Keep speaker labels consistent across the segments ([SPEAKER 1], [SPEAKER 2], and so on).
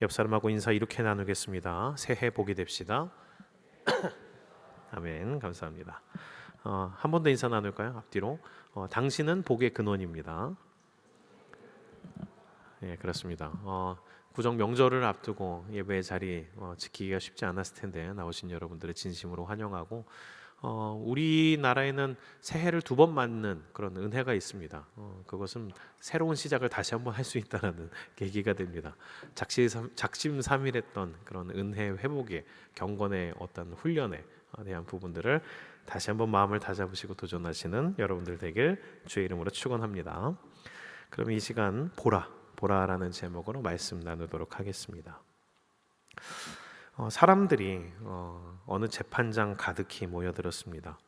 [SPEAKER 1] 옆 사람하고 인사 이렇게 나누겠습니다. 새해 복이 됩시다. 아멘. 감사합니다. 한 번 더 인사 나눌까요? 앞뒤로. 당신은 복의 근원입니다. 예, 그렇습니다. 구정 명절을 앞두고 예배 자리 지키기가 쉽지 않았을 텐데 나오신 여러분들을 진심으로 환영하고, 우리나라에는 새해를 두 번 맞는 그런 은혜가 있습니다. 그것은 새로운 시작을 다시 한번 할 수 있다는 계기가 됩니다. 작심삼일했던 그런 은혜 회복의 경건의 어떤 훈련에 대한 부분들을 다시 한번 마음을 다잡으시고 도전하시는 여러분들 되길 주의 이름으로 축원합니다. 그럼 이 시간 보라라는 제목으로 말씀 나누도록 하겠습니다. 사람들이 어느 재판장 가득히 모여들었습니다.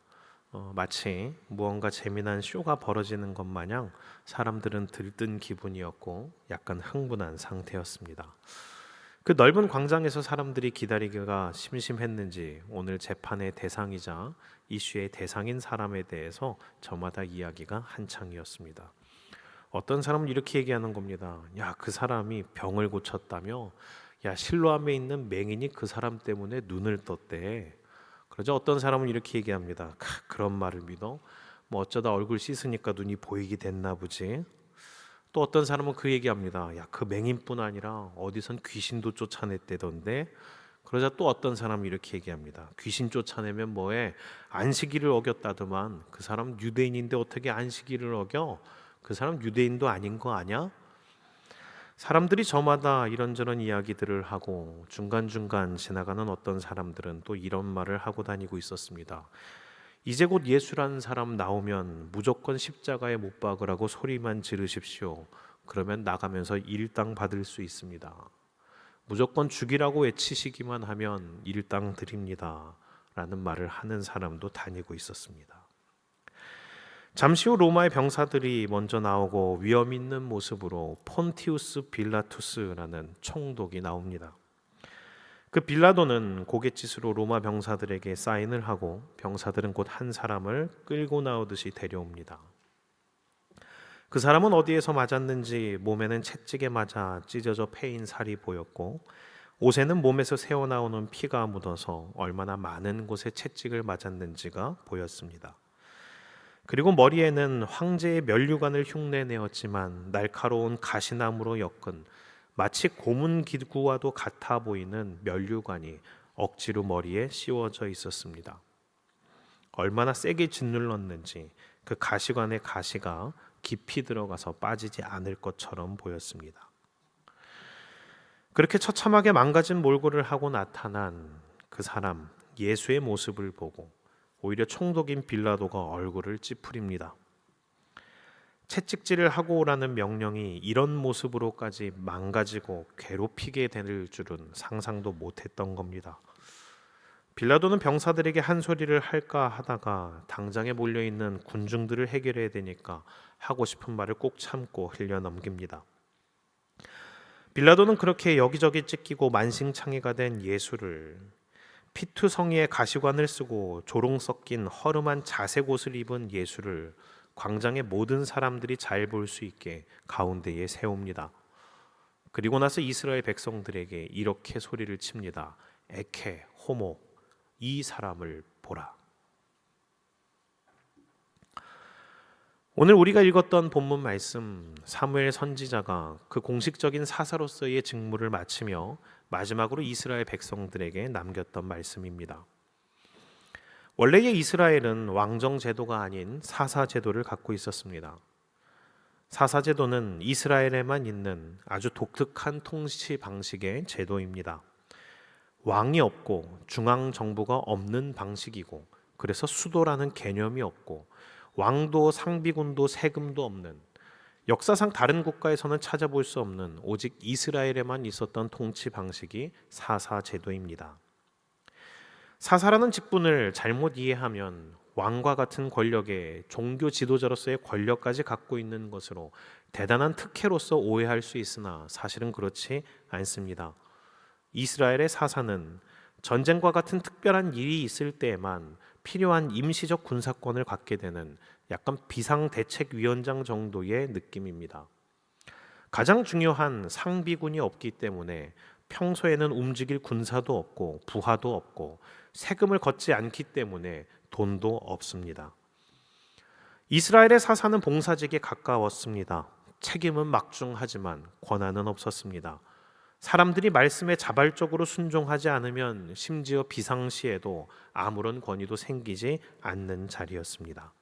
[SPEAKER 1] 마치 무언가 재미난 쇼가 벌어지는 것 마냥 사람들은 들뜬 기분이었고 약간 흥분한 상태였습니다. 그 넓은 광장에서 사람들이 기다리기가 심심했는지 오늘 재판의 대상이자 이슈의 대상인 사람에 대해서 저마다 이야기가 한창이었습니다. 어떤 사람은 이렇게 얘기하는 겁니다. 야, 그 사람이 병을 고쳤다며? 야, 실로암에 있는 맹인이 그 사람 때문에 눈을 떴대. 그러자 어떤 사람은 이렇게 얘기합니다. 그런 말을 믿어? 뭐 어쩌다 얼굴 씻으니까 눈이 보이게 됐나 보지. 또 어떤 사람은 그 얘기합니다. 야, 그 맹인뿐 아니라 어디선 귀신도 쫓아냈대던데. 그러자 또 어떤 사람이 이렇게 얘기합니다. 귀신 쫓아내면 뭐해? 안식일을 어겼다더만. 그 사람 유대인인데 어떻게 안식일을 어겨? 그 사람 유대인도 아닌 거 아냐? 사람들이 저마다 이런저런 이야기들을 하고 중간중간 지나가는 어떤 사람들은 또 이런 말을 하고 다니고 있었습니다. 이제 곧 예수라는 사람 나오면 무조건 십자가에 못 박으라고 소리만 지르십시오. 그러면 나가면서 일당 받을 수 있습니다. 무조건 죽이라고 외치시기만 하면 일당 드립니다. 라는 말을 하는 사람도 다니고 있었습니다. 잠시 후 로마의 병사들이 먼저 나오고 위험 있는 모습으로 폰티우스 빌라투스라는 총독이 나옵니다. 그 빌라도는 고갯짓으로 로마 병사들에게 사인을 하고 병사들은 곧 한 사람을 끌고 나오듯이 데려옵니다. 그 사람은 어디에서 맞았는지 몸에는 채찍에 맞아 찢어져 패인 살이 보였고 옷에는 몸에서 새어나오는 피가 묻어서 얼마나 많은 곳에 채찍을 맞았는지가 보였습니다. 그리고 머리에는 황제의 면류관을 흉내내었지만 날카로운 가시나무로 엮은 마치 고문 기구와도 같아 보이는 면류관이 억지로 머리에 씌워져 있었습니다. 얼마나 세게 짓눌렀는지 그 가시관의 가시가 깊이 들어가서 빠지지 않을 것처럼 보였습니다. 그렇게 처참하게 망가진 몰골을 하고 나타난 그 사람 예수의 모습을 보고 오히려 총독인 빌라도가 얼굴을 찌푸립니다. 채찍질을 하고 오라는 명령이 이런 모습으로까지 망가지고 괴롭히게 될 줄은 상상도 못했던 겁니다. 빌라도는 병사들에게 한 소리를 할까 하다가 당장에 몰려있는 군중들을 해결해야 되니까 하고 싶은 말을 꼭 참고 흘려 넘깁니다. 빌라도는 그렇게 여기저기 찢기고 만신창이가 된 예수를 피투성이의 가시관을 쓰고 조롱 섞인 허름한 자색 옷을 입은 예수를 광장의 모든 사람들이 잘 볼 수 있게 가운데에 세웁니다. 그리고 나서 이스라엘 백성들에게 이렇게 소리를 칩니다. 에케 호모, 이 사람을 보라. 오늘 우리가 읽었던 본문 말씀, 사무엘 선지자가 그 공식적인 사사로서의 직무를 마치며 마지막으로 이스라엘 백성들에게 남겼던 말씀입니다. 원래의 이스라엘은 왕정 제도가 아닌 사사 제도를 갖고 있었습니다. 사사 제도는 이스라엘에만 있는 아주 독특한 통치 방식의 제도입니다. 왕이 없고 중앙 정부가 없는 방식이고, 그래서 수도라는 개념이 없고 왕도 상비군도 세금도 없는, 역사상 다른 국가에서는 찾아볼 수 없는 오직 이스라엘에만 있었던 통치 방식이 사사 제도입니다. 사사라는 직분을 잘못 이해하면 왕과 같은 권력에 종교 지도자로서의 권력까지 갖고 있는 것으로 대단한 특혜로서 오해할 수 있으나 사실은 그렇지 않습니다. 이스라엘의 사사는 전쟁과 같은 특별한 일이 있을 때에만 필요한 임시적 군사권을 갖게 되는 약간 비상대책위원장 정도의 느낌입니다. 가장 중요한 상비군이 없기 때문에 평소에는 움직일 군사도 없고 부하도 없고 세금을 걷지 않기 때문에 돈도 없습니다. 이스라엘의 사사는 봉사직에 가까웠습니다. 책임은 막중하지만 권한은 없었습니다. 사람들이 말씀에 자발적으로 순종하지 않으면 심지어 비상시에도 아무런 권위도 생기지 않는 자리였습니다.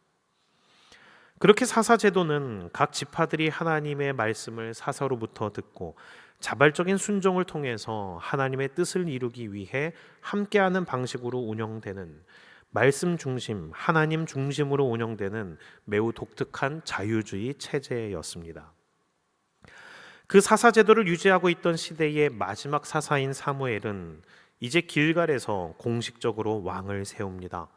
[SPEAKER 1] 그렇게 사사제도는 각 지파들이 하나님의 말씀을 사사로부터 듣고 자발적인 순종을 통해서 하나님의 뜻을 이루기 위해 함께하는 방식으로 운영되는, 말씀 중심, 하나님 중심으로 운영되는 매우 독특한 자유주의 체제였습니다. 그 사사제도를 유지하고 있던 시대의 마지막 사사인 사무엘은 이제 길갈에서 공식적으로 왕을 세웁니다.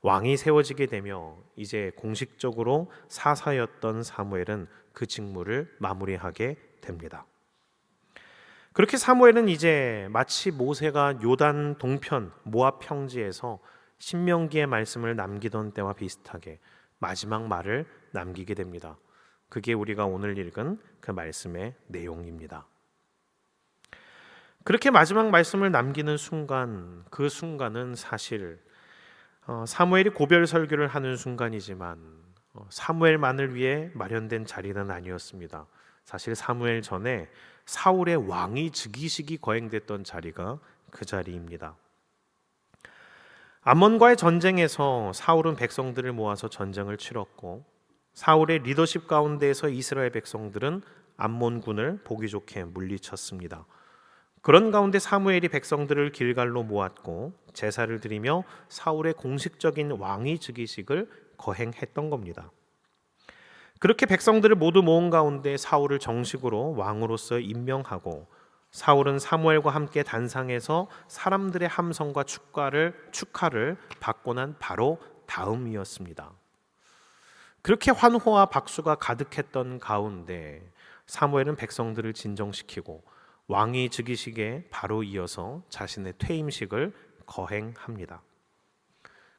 [SPEAKER 1] 왕이 세워지게 되며 이제 공식적으로 사사였던 사무엘은 그 직무를 마무리하게 됩니다. 그렇게 사무엘은 이제 마치 모세가 요단 동편 모압 평지에서 신명기의 말씀을 남기던 때와 비슷하게 마지막 말을 남기게 됩니다. 그게 우리가 오늘 읽은 그 말씀의 내용입니다. 그렇게 마지막 말씀을 남기는 순간, 그 순간은 사실 사무엘이 고별 설교를 하는 순간이지만 사무엘만을 위해 마련된 자리는 아니었습니다. 사실 사무엘 전에 사울의 왕위 즉위식이 거행됐던 자리가 그 자리입니다. 암몬과의 전쟁에서 사울은 백성들을 모아서 전쟁을 치렀고, 사울의 리더십 가운데에서 이스라엘 백성들은 암몬군을 보기 좋게 물리쳤습니다. 그런 가운데 사무엘이 백성들을 길갈로 모았고 제사를 드리며 사울의 공식적인 왕위 즉위식을 거행했던 겁니다. 그렇게 백성들을 모두 모은 가운데 사울을 정식으로 왕으로서 임명하고, 사울은 사무엘과 함께 단상에서 사람들의 함성과 축하를 받고 난 바로 다음이었습니다. 그렇게 환호와 박수가 가득했던 가운데 사무엘은 백성들을 진정시키고 왕위 즉위식에 바로 이어서 자신의 퇴임식을 거행합니다.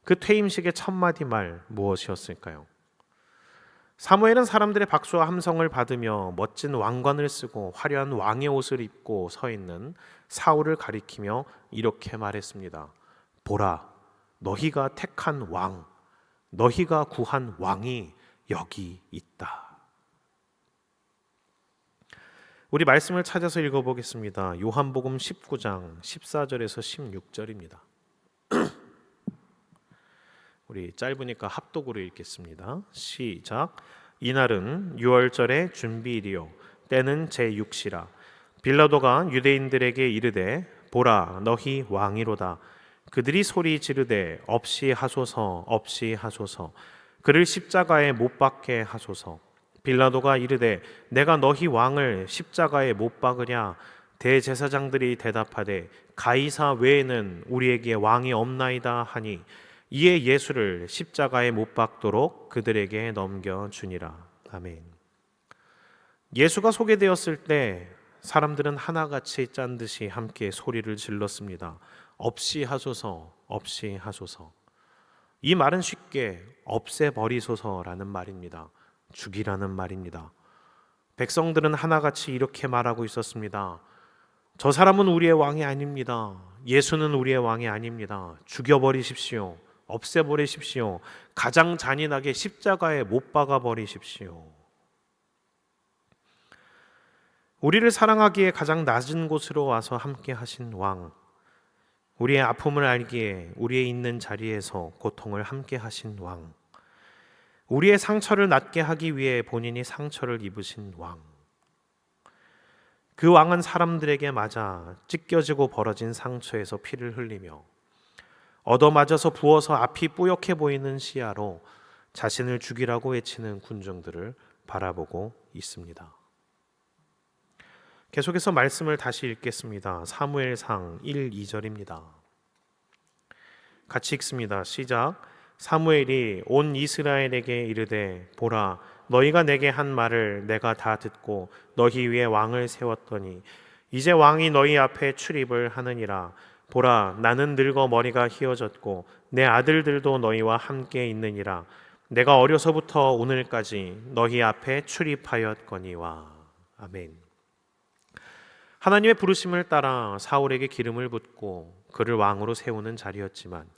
[SPEAKER 1] 그 퇴임식의 첫 마디 말 무엇이었을까요? 사무엘은 사람들의 박수와 함성을 받으며 멋진 왕관을 쓰고 화려한 왕의 옷을 입고 서 있는 사울을 가리키며 이렇게 말했습니다. 보라, 너희가 택한 왕, 너희가 구한 왕이 여기 있다. 우리 말씀을 찾아서 읽어보겠습니다. 요한복음 19장 14절에서 16절입니다. 우리 짧으니까 합독으로 읽겠습니다. 시작. 이날은 유월절의 준비일이요 때는 제6시라. 빌라도가 유대인들에게 이르되 보라 너희 왕이로다. 그들이 소리 지르되 없이 하소서 없이 하소서. 그를 십자가에 못 박게 하소서. 빌라도가 이르되 내가 너희 왕을 십자가에 못 박으랴. 대제사장들이 대답하되 가이사 외에는 우리에게 왕이 없나이다 하니 이에 예수를 십자가에 못 박도록 그들에게 넘겨주니라. 아멘. 예수가 소개되었을 때 사람들은 하나같이 짠 듯이 함께 소리를 질렀습니다. 없이 하소서 없이 하소서. 이 말은 쉽게 없애버리소서라는 말입니다. 죽이라는 말입니다. 백성들은 하나같이 이렇게 말하고 있었습니다. 저 사람은 우리의 왕이 아닙니다. 예수는 우리의 왕이 아닙니다. 죽여버리십시오. 없애버리십시오. 가장 잔인하게 십자가에 못 박아버리십시오. 우리를 사랑하기에 가장 낮은 곳으로 와서 함께 하신 왕, 우리의 아픔을 알기에 우리의 있는 자리에서 고통을 함께 하신 왕, 우리의 상처를 낫게 하기 위해 본인이 상처를 입으신 왕, 그 왕은 사람들에게 맞아 찢겨지고 벌어진 상처에서 피를 흘리며 얻어맞아서 부어서 앞이 뿌옇게 보이는 시야로 자신을 죽이라고 외치는 군중들을 바라보고 있습니다. 계속해서 말씀을 다시 읽겠습니다. 사무엘상 1, 2절입니다. 같이 읽습니다. 시작. 사무엘이 온 이스라엘에게 이르되 보라 너희가 내게 한 말을 내가 다 듣고 너희 위에 왕을 세웠더니 이제 왕이 너희 앞에 출입을 하느니라. 보라 나는 늙어 머리가 휘어졌고 내 아들들도 너희와 함께 있느니라. 내가 어려서부터 오늘까지 너희 앞에 출입하였거니와. 아멘. 하나님의 부르심을 따라 사울에게 기름을 붓고 그를 왕으로 세우는 자리였지만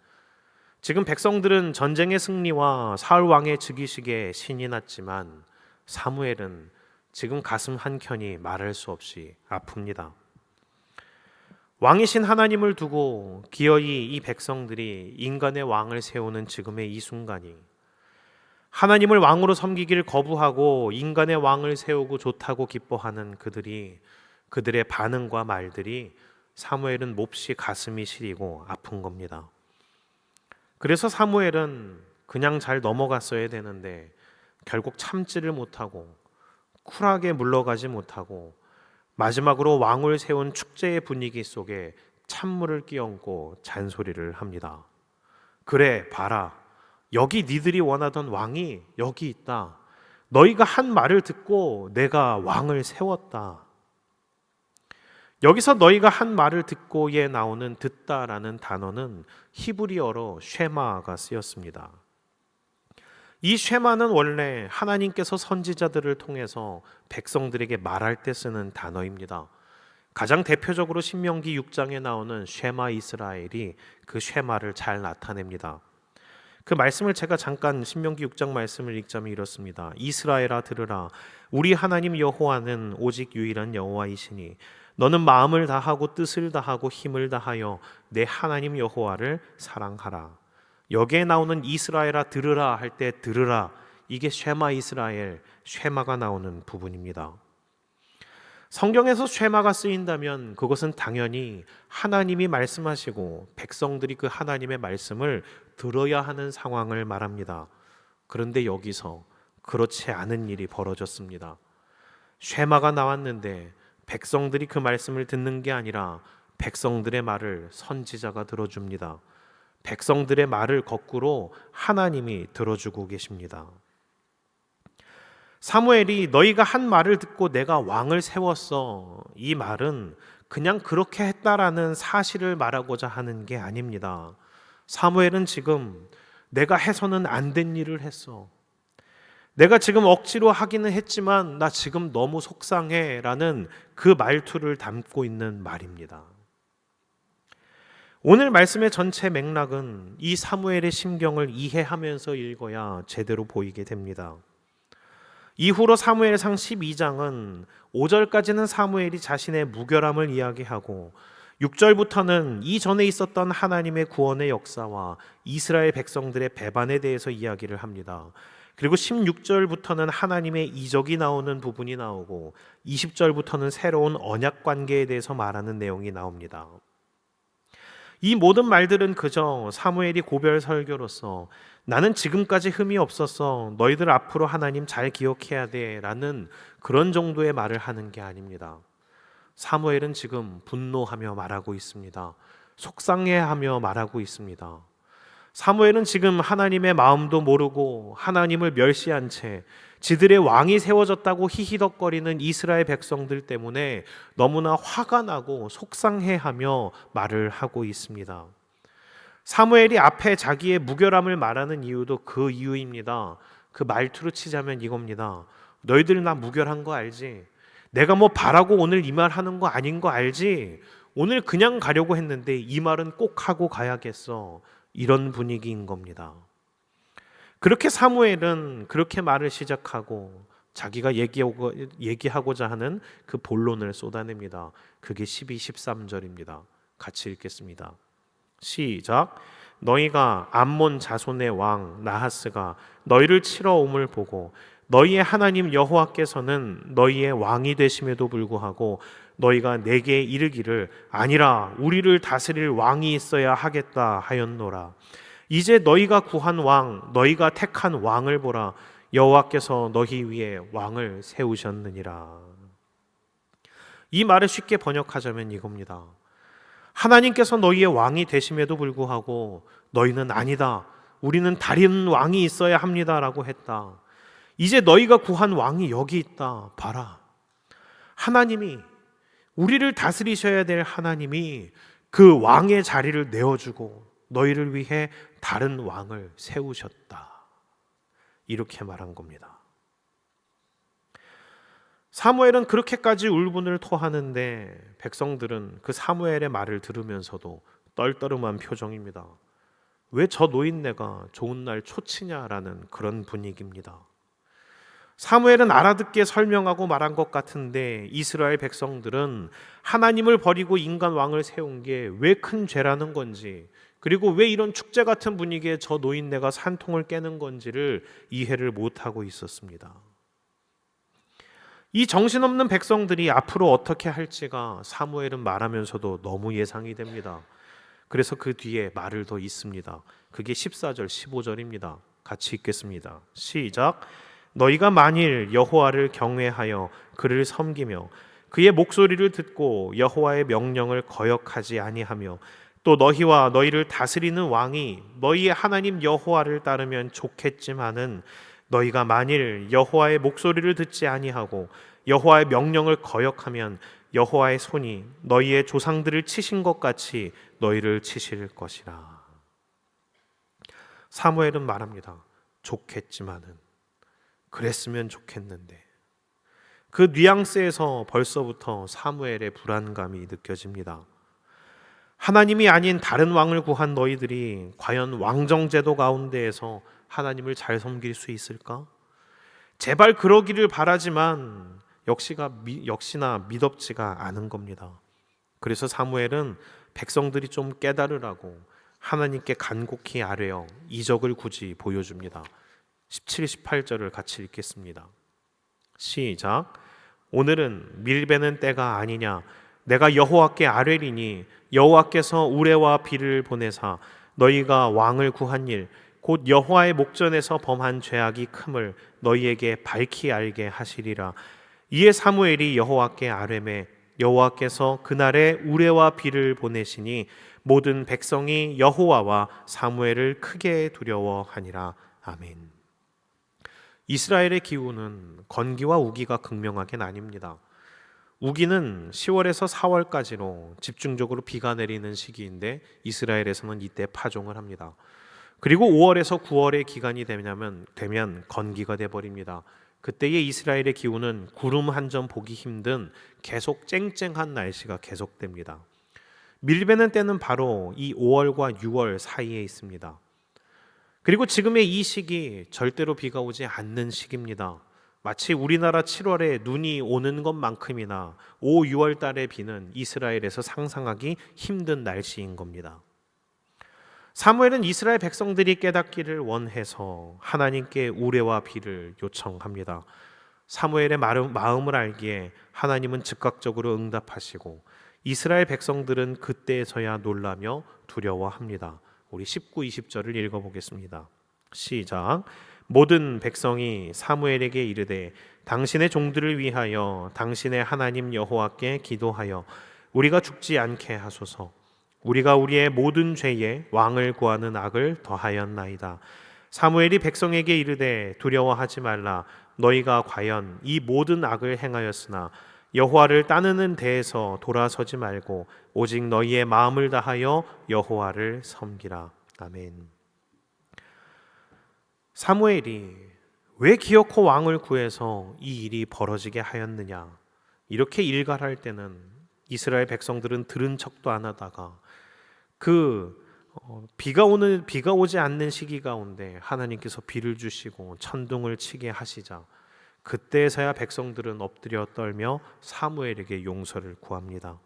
[SPEAKER 1] 지금 백성들은 전쟁의 승리와 사울 왕의 즉위식에 신이 났지만 사무엘은 지금 가슴 한켠이 말할 수 없이 아픕니다. 왕이신 하나님을 두고 기어이 이 백성들이 인간의 왕을 세우는 지금의 이 순간이, 하나님을 왕으로 섬기기를 거부하고 인간의 왕을 세우고 좋다고 기뻐하는 그들의 반응과 말들이 사무엘은 몹시 가슴이 시리고 아픈 겁니다. 그래서 사무엘은 그냥 잘 넘어갔어야 되는데 결국 참지를 못하고 쿨하게 물러가지 못하고 마지막으로 왕을 세운 축제의 분위기 속에 찬물을 끼얹고 잔소리를 합니다. 그래, 봐라. 여기 니들이 원하던 왕이 여기 있다. 너희가 한 말을 듣고 내가 왕을 세웠다. 여기서 너희가 한 말을 듣고에 나오는 듣다라는 단어는 히브리어로 쉐마가 쓰였습니다. 이 쉐마는 원래 하나님께서 선지자들을 통해서 백성들에게 말할 때 쓰는 단어입니다. 가장 대표적으로 신명기 6장에 나오는 쉐마 이스라엘이 그 쉐마를 잘 나타냅니다. 그 말씀을 제가 잠깐 신명기 6장 말씀을 읽자면 이렇습니다. 이스라엘아 들으라. 우리 하나님 여호와는 오직 유일한 여호와이시니 너는 마음을 다하고 뜻을 다하고 힘을 다하여 내 하나님 여호와를 사랑하라. 여기에 나오는 이스라엘아 들으라 할 때 들으라, 이게 쉐마 이스라엘, 쉐마가 나오는 부분입니다. 성경에서 쉐마가 쓰인다면 그것은 당연히 하나님이 말씀하시고 백성들이 그 하나님의 말씀을 들어야 하는 상황을 말합니다. 그런데 여기서 그렇지 않은 일이 벌어졌습니다. 쉐마가 나왔는데 백성들이 그 말씀을 듣는 게 아니라 백성들의 말을 선지자가 들어줍니다. 백성들의 말을 거꾸로 하나님이 들어주고 계십니다. 사무엘이 너희가 한 말을 듣고 내가 왕을 세웠어, 이 말은 그냥 그렇게 했다라는 사실을 말하고자 하는 게 아닙니다. 사무엘은 지금 내가 해서는 안 된 일을 했어, 내가 지금 억지로 하기는 했지만 나 지금 너무 속상해 라는 그 말투를 담고 있는 말입니다. 오늘 말씀의 전체 맥락은 이 사무엘의 심경을 이해하면서 읽어야 제대로 보이게 됩니다. 이후로 사무엘상 12장은 5절까지는 사무엘이 자신의 무결함을 이야기하고 6절부터는 이전에 있었던 하나님의 구원의 역사와 이스라엘 백성들의 배반에 대해서 이야기를 합니다. 그리고 16절부터는 하나님의 이적이 나오는 부분이 나오고 20절부터는 새로운 언약 관계에 대해서 말하는 내용이 나옵니다. 이 모든 말들은 그저 사무엘이 고별 설교로서 나는 지금까지 흠이 없었어, 너희들 앞으로 하나님 잘 기억해야 돼 라는 그런 정도의 말을 하는 게 아닙니다. 사무엘은 지금 분노하며 말하고 있습니다. 속상해하며 말하고 있습니다. 사무엘은 지금 하나님의 마음도 모르고 하나님을 멸시한 채 지들의 왕이 세워졌다고 히히덕거리는 이스라엘 백성들 때문에 너무나 화가 나고 속상해하며 말을 하고 있습니다. 사무엘이 앞에 자기의 무결함을 말하는 이유도 그 이유입니다. 그 말투로 치자면 이겁니다. 너희들 나 무결한 거 알지? 내가 뭐 바라고 오늘 이 말 하는 거 아닌 거 알지? 오늘 그냥 가려고 했는데 이 말은 꼭 하고 가야겠어. 이런 분위기인 겁니다. 그렇게 사무엘은 그렇게 말을 시작하고 자기가 얘기하고자 하는 그 본론을 쏟아냅니다. 그게 12, 13절입니다. 같이 읽겠습니다. 시작. 너희가 암몬 자손의 왕 나하스가 너희를 치러 옴을 보고 너희의 하나님 여호와께서는 너희의 왕이 되심에도 불구하고 너희가 내게 이르기를 아니라 우리를 다스릴 왕이 있어야 하겠다 하였노라. 이제 너희가 구한 왕, 너희가 택한 왕을 보라. 여호와께서 너희 위에 왕을 세우셨느니라. 이 말을 쉽게 번역하자면 이겁니다. 하나님께서 너희의 왕이 되심에도 불구하고 너희는 아니다, 우리는 다른 왕이 있어야 합니다 라고 했다. 이제 너희가 구한 왕이 여기 있다. 봐라. 하나님이, 우리를 다스리셔야 될 하나님이 그 왕의 자리를 내어주고 너희를 위해 다른 왕을 세우셨다. 이렇게 말한 겁니다. 사무엘은 그렇게까지 울분을 토하는데 백성들은 그 사무엘의 말을 들으면서도 떨떠름한 표정입니다. 왜 저 노인네가 좋은 날 초치냐라는 그런 분위기입니다. 사무엘은 알아듣게 설명하고 말한 것 같은데 이스라엘 백성들은 하나님을 버리고 인간 왕을 세운 게 왜 큰 죄라는 건지, 그리고 왜 이런 축제 같은 분위기에 저 노인네가 산통을 깨는 건지를 이해를 못하고 있었습니다. 이 정신없는 백성들이 앞으로 어떻게 할지가 사무엘은 말하면서도 너무 예상이 됩니다. 그래서 그 뒤에 말을 더 있습니다. 그게 14절 15절입니다. 같이 읽겠습니다. 시작. 너희가 만일 여호와를 경외하여 그를 섬기며 그의 목소리를 듣고 여호와의 명령을 거역하지 아니하며 또 너희와 너희를 다스리는 왕이 너희의 하나님 여호와를 따르면 좋겠지만은 너희가 만일 여호와의 목소리를 듣지 아니하고 여호와의 명령을 거역하면 여호와의 손이 너희의 조상들을 치신 것 같이 너희를 치실 것이라. 사무엘은 말합니다. 좋겠지만은, 그랬으면 좋겠는데. 그 뉘앙스에서 벌써부터 사무엘의 불안감이 느껴집니다. 하나님이 아닌 다른 왕을 구한 너희들이 과연 왕정제도 가운데에서 하나님을 잘 섬길 수 있을까? 제발 그러기를 바라지만 역시나 미덥지가 않은 겁니다. 그래서 사무엘은 백성들이 좀 깨달으라고 하나님께 간곡히 아뢰어 이적을 굳이 보여줍니다. 17, 18절을 같이 읽겠습니다. 시작. 오늘은 밀베는 때가 아니냐? 내가 여호와께 아뢰리니 여호와께서 우레와 비를 보내사 너희가 왕을 구한 일 곧 여호와의 목전에서 범한 죄악이 큼을 너희에게 밝히 알게 하시리라. 이에 사무엘이 여호와께 아뢰매 여호와께서 그날에 우레와 비를 보내시니 모든 백성이 여호와와 사무엘을 크게 두려워하니라. 아멘. 이스라엘의 기후는 건기와 우기가 극명하게 나뉩니다. 우기는 10월에서 4월까지로 집중적으로 비가 내리는 시기인데 이스라엘에서는 이때 파종을 합니다. 그리고 5월에서 9월의 기간이 되면 건기가 돼버립니다. 그때의 이스라엘의 기후는 구름 한 점 보기 힘든 계속 쨍쨍한 날씨가 계속됩니다. 밀베는 때는 바로 이 5월과 6월 사이에 있습니다. 그리고 지금의 이 시기 절대로 비가 오지 않는 시기입니다. 마치 우리나라 7월에 눈이 오는 것만큼이나 5, 6월 달의 비는 이스라엘에서 상상하기 힘든 날씨인 겁니다. 사무엘은 이스라엘 백성들이 깨닫기를 원해서 하나님께 우레와 비를 요청합니다. 사무엘의 마음을 알기에 하나님은 즉각적으로 응답하시고 이스라엘 백성들은 그때서야 놀라며 두려워합니다. 우리 19, 20절을 읽어보겠습니다. 시작. 모든 백성이 사무엘에게 이르되 당신의 종들을 위하여 당신의 하나님 여호와께 기도하여 우리가 죽지 않게 하소서. 우리가 우리의 모든 죄에 왕을 구하는 악을 더하였나이다. 사무엘이 백성에게 이르되 두려워하지 말라. 너희가 과연 이 모든 악을 행하였으나 여호와를 따르는 데에서 돌아서지 말고 오직 너희의 마음을 다하여 여호와를 섬기라. 아멘. 사무엘이 왜 기어코 왕을 구해서 이 일이 벌어지게 하였느냐? 이렇게 일갈할 때는 이스라엘 백성들은 들은 척도 안 하다가 비가 오지 않는 시기 가운데 하나님께서 비를 주시고 천둥을 치게 하시자 그때서야 백성들은 엎드려 떨며 사무엘에게 용서를 구합니다.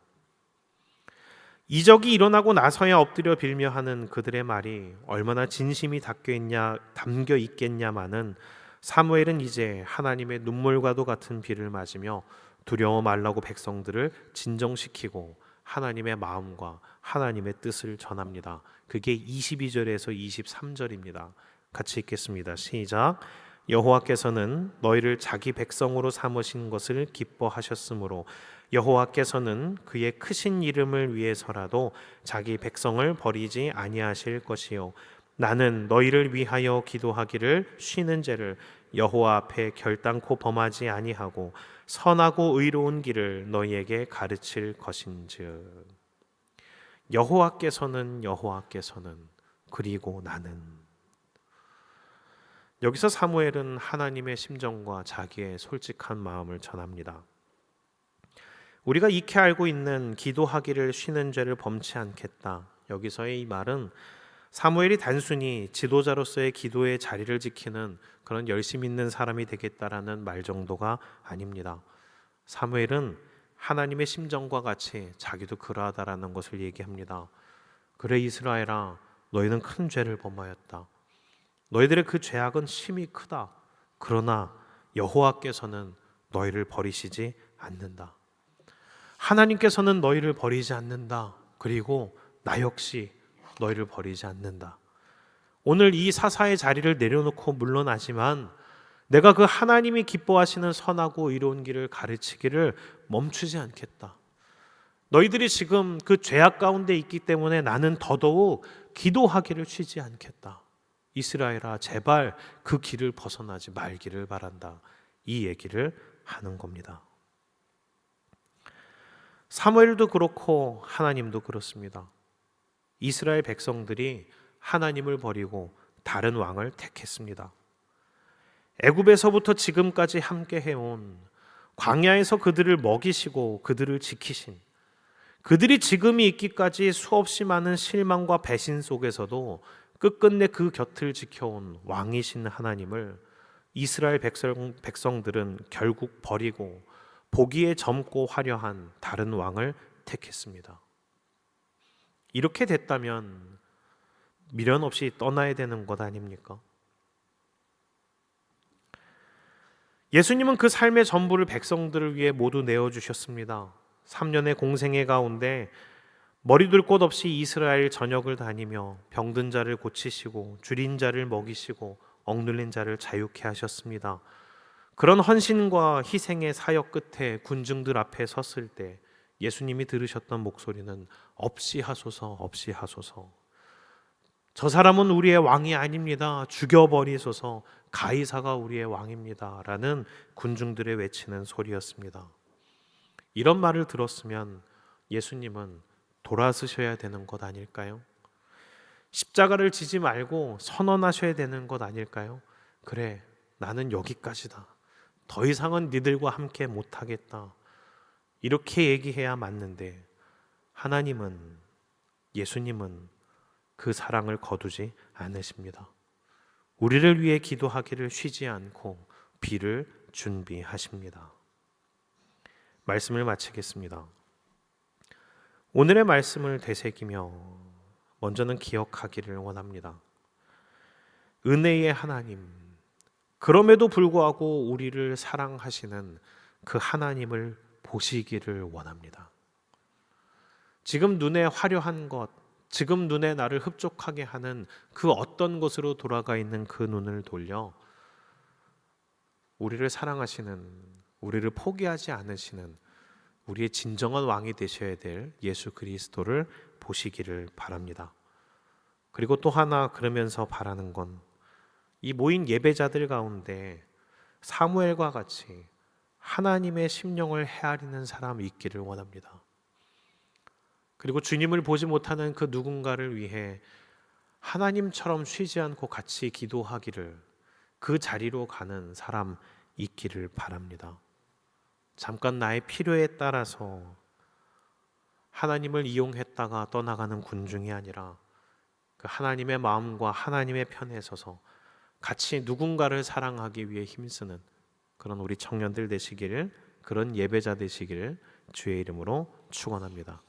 [SPEAKER 1] 이적이 일어나고 나서야 엎드려 빌며 하는 그들의 말이 얼마나 진심이 담겨 있겠냐마는 사무엘은 이제 하나님의 눈물과도 같은 비를 맞으며 두려워 말라고 백성들을 진정시키고 하나님의 마음과 하나님의 뜻을 전합니다. 그게 22절에서 23절입니다. 같이 읽겠습니다. 시작. 여호와께서는 너희를 자기 백성으로 삼으신 것을 기뻐하셨으므로 여호와께서는 그의 크신 이름을 위해서라도 자기 백성을 버리지 아니하실 것이요 나는 너희를 위하여 기도하기를 쉬는 죄를 여호와 앞에 결단코 범하지 아니하고 선하고 의로운 길을 너희에게 가르칠 것인즉. 여호와께서는 그리고 나는. 여기서 사무엘은 하나님의 심정과 자기의 솔직한 마음을 전합니다. 우리가 익히 알고 있는 기도하기를 쉬는 죄를 범치 않겠다. 여기서의 이 말은 사무엘이 단순히 지도자로서의 기도의 자리를 지키는 그런 열심 있는 사람이 되겠다라는 말 정도가 아닙니다. 사무엘은 하나님의 심정과 같이 자기도 그러하다라는 것을 얘기합니다. 그래 이스라엘아, 너희는 큰 죄를 범하였다. 너희들의 그 죄악은 심히 크다. 그러나 여호와께서는 너희를 버리시지 않는다. 하나님께서는 너희를 버리지 않는다. 그리고 나 역시 너희를 버리지 않는다. 오늘 이 사사의 자리를 내려놓고 물러나지만 내가 그 하나님이 기뻐하시는 선하고 의로운 길을 가르치기를 멈추지 않겠다. 너희들이 지금 그 죄악 가운데 있기 때문에 나는 더더욱 기도하기를 쉬지 않겠다. 이스라엘아, 제발 그 길을 벗어나지 말기를 바란다. 이 얘기를 하는 겁니다. 사무엘도 그렇고 하나님도 그렇습니다. 이스라엘 백성들이 하나님을 버리고 다른 왕을 택했습니다. 애굽에서부터 지금까지 함께 해온, 광야에서 그들을 먹이시고 그들을 지키신, 그들이 지금이 있기까지 수없이 많은 실망과 배신 속에서도 끝끝내 그 곁을 지켜온 왕이신 하나님을 이스라엘 백성들은 결국 버리고 보기에 젊고 화려한 다른 왕을 택했습니다. 이렇게 됐다면 미련 없이 떠나야 되는 것 아닙니까? 예수님은 그 삶의 전부를 백성들을 위해 모두 내어주셨습니다. 3년의 공생애 가운데 머리둘 곳 없이 이스라엘 전역을 다니며 병든 자를 고치시고 줄인 자를 먹이시고 억눌린 자를 자유케 하셨습니다. 그런 헌신과 희생의 사역 끝에 군중들 앞에 섰을 때 예수님이 들으셨던 목소리는 없이 하소서, 없이 하소서. 저 사람은 우리의 왕이 아닙니다. 죽여버리소서. 가이사가 우리의 왕입니다. 라는 군중들의 외치는 소리였습니다. 이런 말을 들었으면 예수님은 돌아서셔야 되는 것 아닐까요? 십자가를 지지 말고 선언하셔야 되는 것 아닐까요? 그래, 나는 여기까지다. 더 이상은 니들과 함께 못하겠다. 이렇게 얘기해야 맞는데 하나님은, 예수님은 그 사랑을 거두지 않으십니다. 우리를 위해 기도하기를 쉬지 않고 비를 준비하십니다. 말씀을 마치겠습니다. 오늘의 말씀을 되새기며 먼저는 기억하기를 원합니다. 은혜의 하나님, 그럼에도 불구하고 우리를 사랑하시는 그 하나님을 보시기를 원합니다. 지금 눈에 화려한 것, 지금 눈에 나를 흡족하게 하는 그 어떤 것으로 돌아가 있는 그 눈을 돌려 우리를 사랑하시는, 우리를 포기하지 않으시는 우리의 진정한 왕이 되셔야 될 예수 그리스도를 보시기를 바랍니다. 그리고 또 하나 그러면서 바라는 건 이 모인 예배자들 가운데 사무엘과 같이 하나님의 심령을 헤아리는 사람이 있기를 원합니다. 그리고 주님을 보지 못하는 그 누군가를 위해 하나님처럼 쉬지 않고 같이 기도하기를, 그 자리로 가는 사람 있기를 바랍니다. 잠깐 나의 필요에 따라서 하나님을 이용했다가 떠나가는 군중이 아니라 그 하나님의 마음과 하나님의 편에 서서 같이 누군가를 사랑하기 위해 힘쓰는 그런 우리 청년들 되시기를, 그런 예배자 되시기를 주의 이름으로 축원합니다.